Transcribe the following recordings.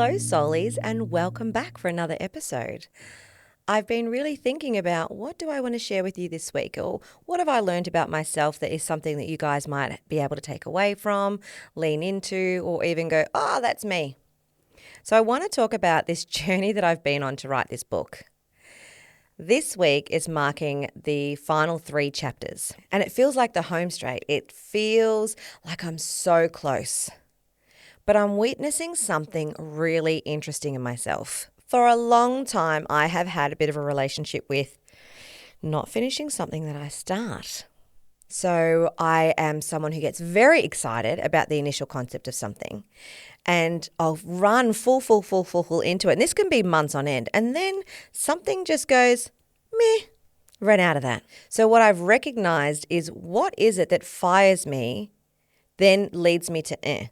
Hello, Soulies, and welcome back for another episode. I've been really thinking about what do I want to share with you this week, or what have I learned about myself that is something that you guys might be able to take away from, lean into, or even go, oh, that's me. So I want to talk about this journey that I've been on to write this book. This week is marking the final 3 chapters, and it feels like the home straight. It feels like I'm so close. But I'm witnessing something really interesting in myself. For a long time, I have had a bit of a relationship with not finishing something that I start. So I am someone who gets very excited about the initial concept of something, and I'll run full into it. And this can be months on end. And then something just goes, meh, run out of that. So what I've recognized is what is it that fires me, then leads me to eh.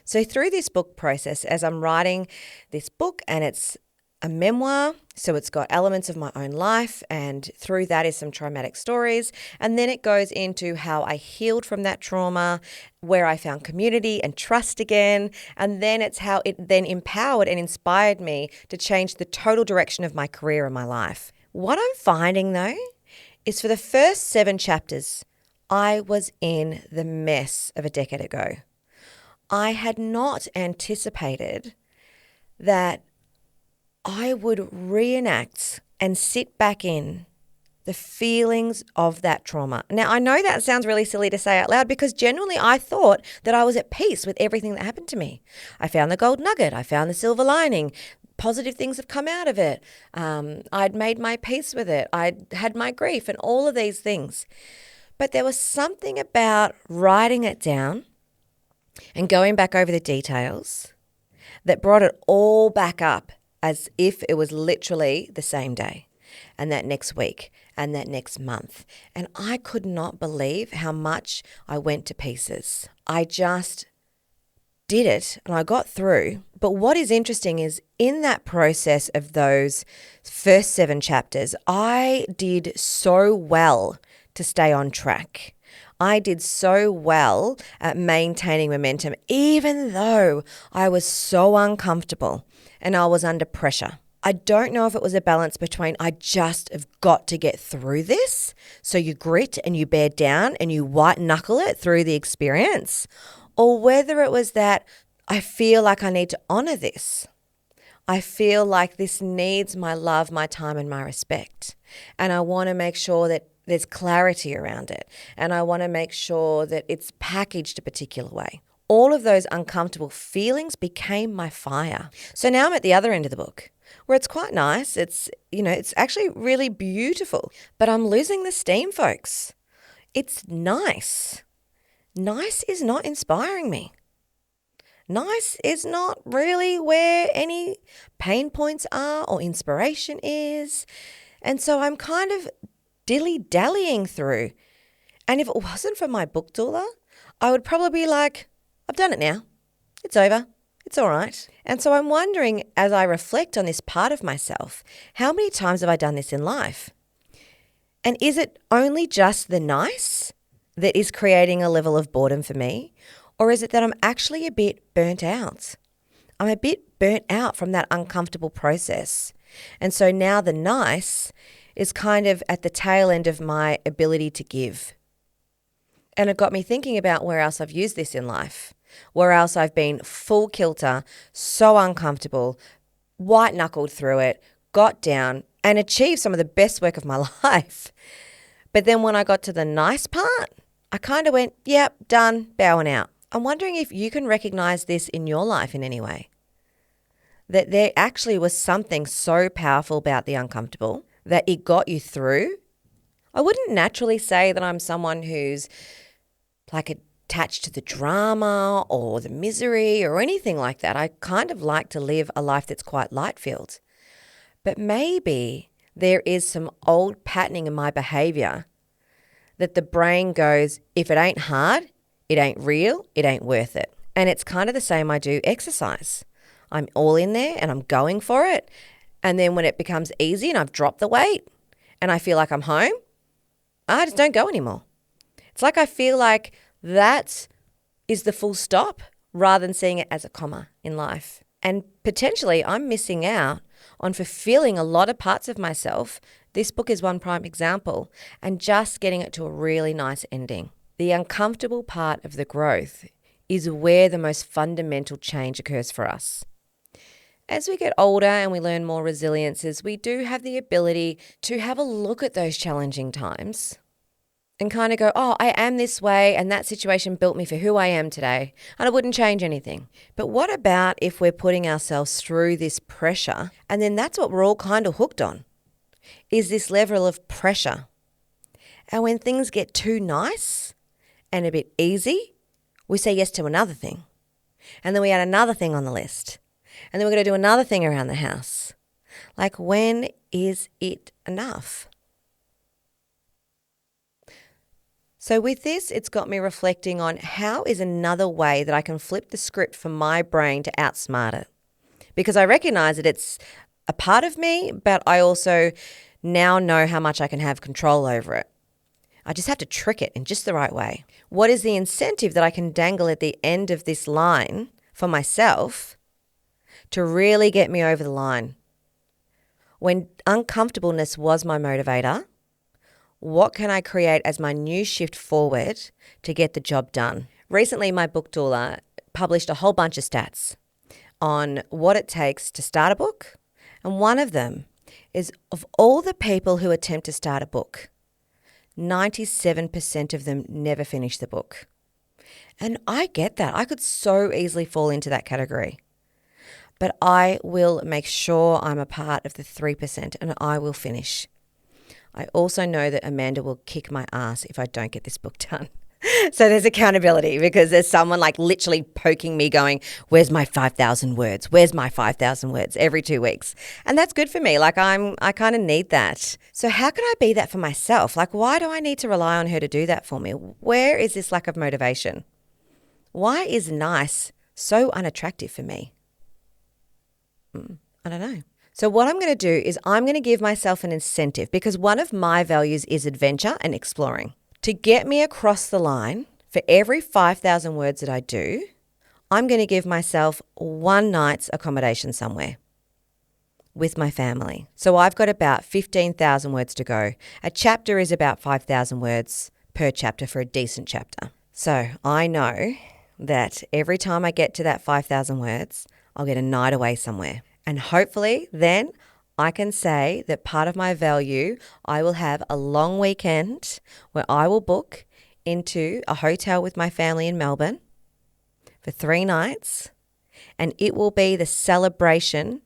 So through this book process, as I'm writing this book, and it's a memoir, so it's got elements of my own life, and through that is some traumatic stories, and then it goes into how I healed from that trauma, where I found community and trust again, and then it's how it then empowered and inspired me to change the total direction of my career and my life. What I'm finding though is for the first 7 chapters, I was in the mess of a decade ago. I had not anticipated that I would reenact and sit back in the feelings of that trauma. Now, I know that sounds really silly to say out loud because genuinely I thought that I was at peace with everything that happened to me. I found the gold nugget. I found the silver lining. Positive things have come out of it. I'd made my peace with it. I'd had my grief and all of these things. But there was something about writing it down and going back over the details that brought it all back up as if it was literally the same day and that next week and that next month. And I could not believe how much I went to pieces. I just did it and I got through. But what is interesting is in that process of those first 7 chapters, I did so well to stay on track. I did so well at maintaining momentum, even though I was so uncomfortable and I was under pressure. I don't know if it was a balance between I just have got to get through this, so you grit and you bear down and you white knuckle it through the experience, or whether it was that I feel like I need to honor this. I feel like this needs my love, my time, and my respect. And I want to make sure that there's clarity around it. And I want to make sure that it's packaged a particular way. All of those uncomfortable feelings became my fire. So now I'm at the other end of the book where it's quite nice. It's actually really beautiful, but I'm losing the steam, folks. It's nice. Nice is not inspiring me. Nice is not really where any pain points are or inspiration is. And so I'm kind of dilly-dallying through. And if it wasn't for my book doula, I would probably be like, I've done it now. It's over. It's all right. And so I'm wondering, as I reflect on this part of myself, how many times have I done this in life? And is it only just the nice that is creating a level of boredom for me? Or is it that I'm actually a bit burnt out? I'm a bit burnt out from that uncomfortable process. And so now the nice is kind of at the tail end of my ability to give. And it got me thinking about where else I've used this in life, where else I've been full kilter, so uncomfortable, white knuckled through it, got down and achieved some of the best work of my life. But then when I got to the nice part, I kind of went, yep, done, bowing out. I'm wondering if you can recognize this in your life in any way. That there actually was something so powerful about the uncomfortable that it got you through. I wouldn't naturally say that I'm someone who's like attached to the drama or the misery or anything like that. I kind of like to live a life that's quite light-filled. But maybe there is some old patterning in my behavior that the brain goes, if it ain't hard, it ain't real, it ain't worth it. And it's kind of the same I do exercise. I'm all in there and I'm going for it. And then when it becomes easy and I've dropped the weight and I feel like I'm home, I just don't go anymore. It's like I feel like that is the full stop rather than seeing it as a comma in life. And potentially I'm missing out on fulfilling a lot of parts of myself. This book is one prime example, and just getting it to a really nice ending. The uncomfortable part of the growth is where the most fundamental change occurs for us. As we get older and we learn more resiliences, we do have the ability to have a look at those challenging times and kind of go, oh, I am this way and that situation built me for who I am today and I wouldn't change anything. But what about if we're putting ourselves through this pressure, and then that's what we're all kind of hooked on, is this level of pressure. And when things get too nice and a bit easy, we say yes to another thing. And then we add another thing on the list. And then we're going to do another thing around the house. Like, when is it enough? So with this, it's got me reflecting on how is another way that I can flip the script for my brain to outsmart it. Because I recognize that it's a part of me, but I also now know how much I can have control over it. I just have to trick it in just the right way. What is the incentive that I can dangle at the end of this line for myself to really get me over the line? When uncomfortableness was my motivator, what can I create as my new shift forward to get the job done? Recently, my book doula published a whole bunch of stats on what it takes to start a book. And one of them is, of all the people who attempt to start a book, 97% of them never finish the book. And I get that. I could so easily fall into that category. But I will make sure I'm a part of the 3% and I will finish. I also know that Amanda will kick my ass if I don't get this book done. So there's accountability, because there's someone like literally poking me going, where's my 5,000 words? Where's my 5,000 words every 2 weeks? And that's good for me. Like I kind of need that. So how can I be that for myself? Like, why do I need to rely on her to do that for me? Where is this lack of motivation? Why is nice so unattractive for me? I don't know. So what I'm going to do is I'm going to give myself an incentive, because one of my values is adventure and exploring. To get me across the line, for every 5,000 words that I do, I'm going to give myself one night's accommodation somewhere with my family. So I've got about 15,000 words to go. A chapter is about 5,000 words per chapter for a decent chapter. So I know that every time I get to that 5,000 words, I'll get a night away somewhere. And hopefully then I can say that part of my value, I will have a long weekend where I will book into a hotel with my family in Melbourne for 3 nights. And it will be the celebration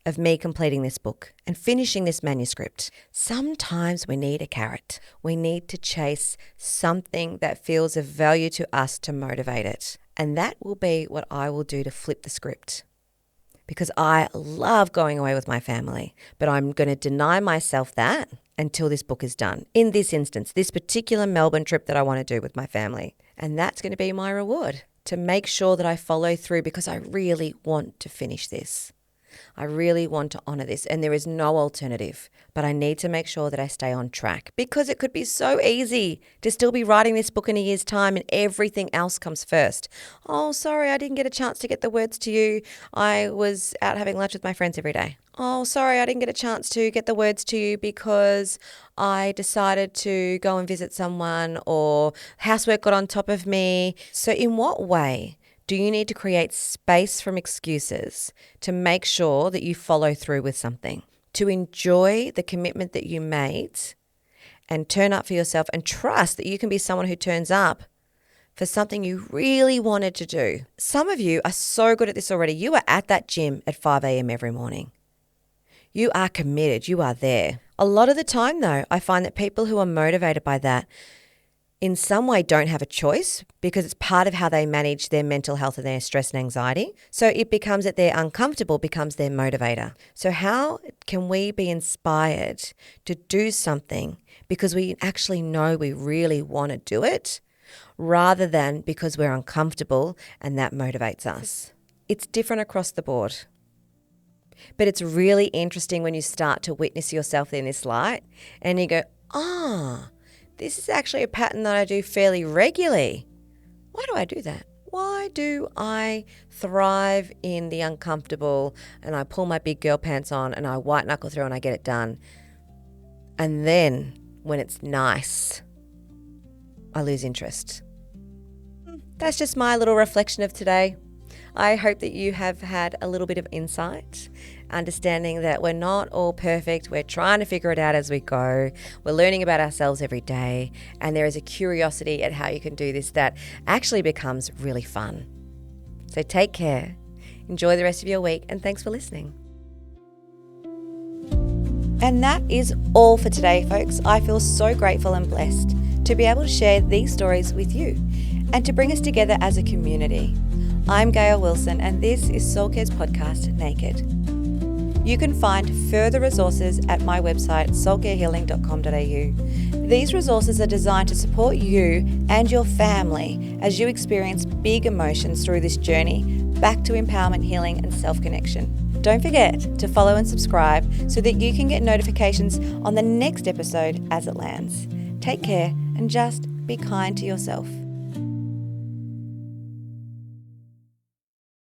of me completing this book and finishing this manuscript. Sometimes we need a carrot. We need to chase something that feels of value to us to motivate it. And that will be what I will do to flip the script. Because I love going away with my family, but I'm going to deny myself that until this book is done. In this instance, this particular Melbourne trip that I want to do with my family. And that's going to be my reward, to make sure that I follow through, because I really want to finish this. I really want to honor this, and there is no alternative. But I need to make sure that I stay on track, because it could be so easy to still be writing this book in a year's time and everything else comes first. Oh, sorry, I didn't get a chance to get the words to you. I was out having lunch with my friends every day. Oh, sorry, I didn't get a chance to get the words to you because I decided to go and visit someone, or housework got on top of me. So in what way do you need to create space from excuses to make sure that you follow through with something, to enjoy the commitment that you made and turn up for yourself and trust that you can be someone who turns up for something you really wanted to do? Some of you are so good at this already. You are at that gym at 5 a.m. every morning. You are committed. You are there. A lot of the time, though, I find that people who are motivated by that in some way don't have a choice, because it's part of how they manage their mental health and their stress and anxiety. So it becomes that their uncomfortable becomes their motivator. So how can we be inspired to do something because we actually know we really want to do it, rather than because we're uncomfortable and that motivates us? It's different across the board. But it's really interesting when you start to witness yourself in this light and you go, this is actually a pattern that I do fairly regularly. Why do I do that? why do I thrive in the uncomfortable and I pull my big girl pants on and I white knuckle through and I get it done? And then when it's nice, I lose interest. That's just my little reflection of today. I hope that you have had a little bit of insight, understanding that we're not all perfect. We're trying to figure it out as we go. We're learning about ourselves every day. And there is a curiosity at how you can do this that actually becomes really fun. So take care. Enjoy the rest of your week. And thanks for listening. And that is all for today, folks. I feel so grateful and blessed to be able to share these stories with you and to bring us together as a community. I'm Gayle Wilson, and this is Soul Care's podcast, Naked. You can find further resources at my website, soulcarehealing.com.au. These resources are designed to support you and your family as you experience big emotions through this journey back to empowerment, healing, and self-connection. Don't forget to follow and subscribe so that you can get notifications on the next episode as it lands. Take care and just be kind to yourself.